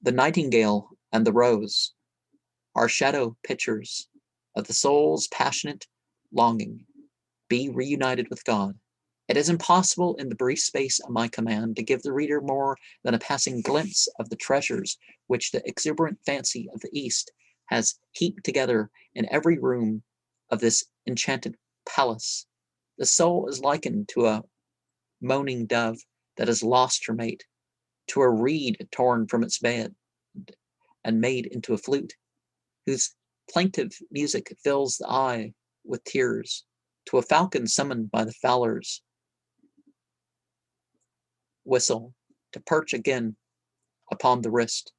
The nightingale and the rose are shadow pictures of the soul's passionate longing, be reunited with God. It is impossible in the brief space at my command to give the reader more than a passing glimpse of the treasures which the exuberant fancy of the East has heaped together in every room of this enchanted palace. The soul is likened to a moaning dove that has lost her mate, to a reed torn from its bed and made into a flute, whose plaintive music fills the eye with tears, to a falcon summoned by the fowler's whistle to perch again upon the wrist,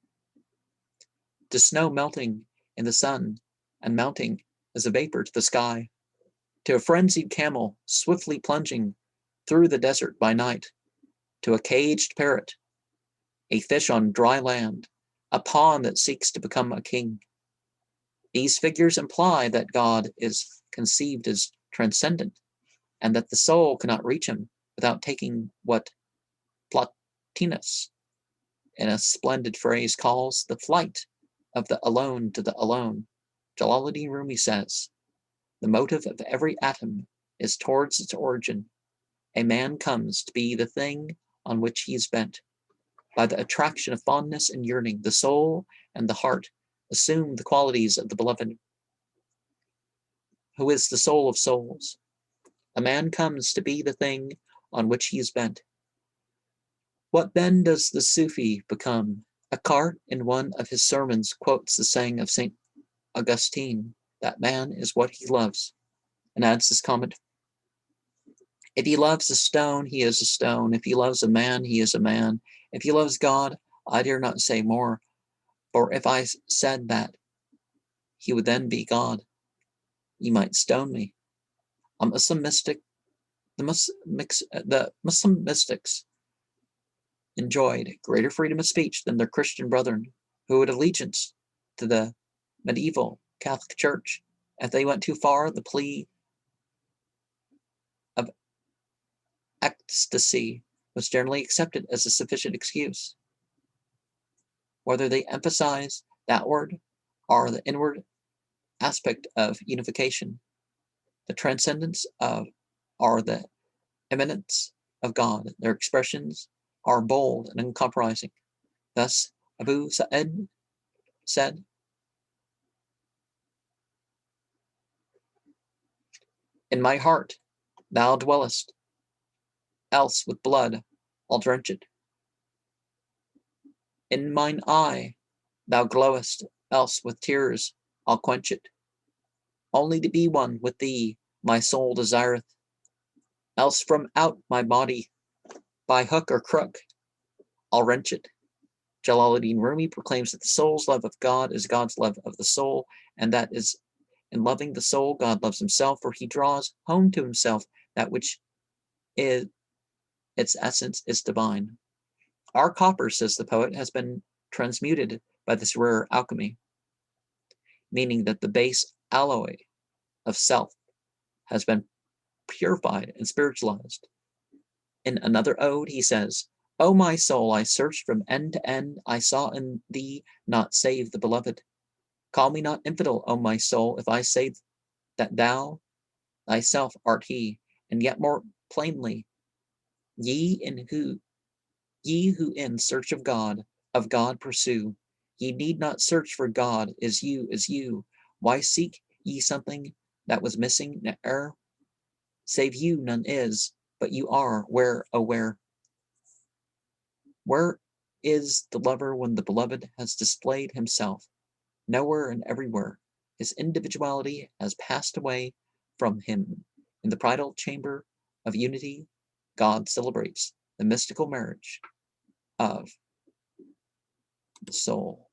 to snow melting in the sun and mounting as a vapor to the sky, to a frenzied camel swiftly plunging through the desert by night, to a caged parrot, a fish on dry land, a pawn that seeks to become a king. These figures imply that God is conceived as transcendent, and that the soul cannot reach him without taking what Plotinus, in a splendid phrase, calls the flight of the alone to the alone. Jalaluddin Rumi says, the motive of every atom is towards its origin. A man comes to be the thing on which he is bent. By the attraction of fondness and yearning, the soul and the heart assume the qualities of the beloved, who is the soul of souls. A man comes to be the thing on which he is bent. What then does the Sufi become? Eckhart, in one of his sermons, quotes the saying of St. Augustine, that man is what he loves, and adds this comment, if he loves a stone, he is a stone. If he loves a man, he is a man. If he loves God, I dare not say more, for if I said that, he would then be God. You might stone me. A Muslim mystic, the Muslim mystics enjoyed greater freedom of speech than their Christian brethren, who owed allegiance to the medieval Catholic Church. If they went too far, the plea of ecstasy was generally accepted as a sufficient excuse. Whether they emphasize the outward or the inward aspect of unification, the transcendence of or the immanence of God, their expressions are bold and uncompromising. Thus, Abu Sa'id said, in my heart thou dwellest, else with blood I'll drench it. In mine eye thou glowest, else with tears I'll quench it. Only to be one with thee my soul desireth, else from out my body by hook or crook I'll wrench it. Jalaluddin Rumi proclaims that the soul's love of God is God's love of the soul, and that is in loving the soul, God loves himself, for he draws home to himself that which is its essence is divine. Our copper, says the poet, has been transmuted by this rare alchemy, meaning that the base alloy of self has been purified and spiritualized. In another ode, he says, O my soul, I searched from end to end, I saw in thee not save the beloved. Call me not infidel, O my soul, if I say that thou thyself art he, and yet more plainly, ye who in search of God pursue, ye need not search, for God is you. Why seek ye something that was missing ne'er? Save you none is, but you are, where, oh where? Where is the lover when the beloved has displayed himself? Nowhere and everywhere. His individuality has passed away from him. In the bridal chamber of unity, God celebrates the mystical marriage of the soul.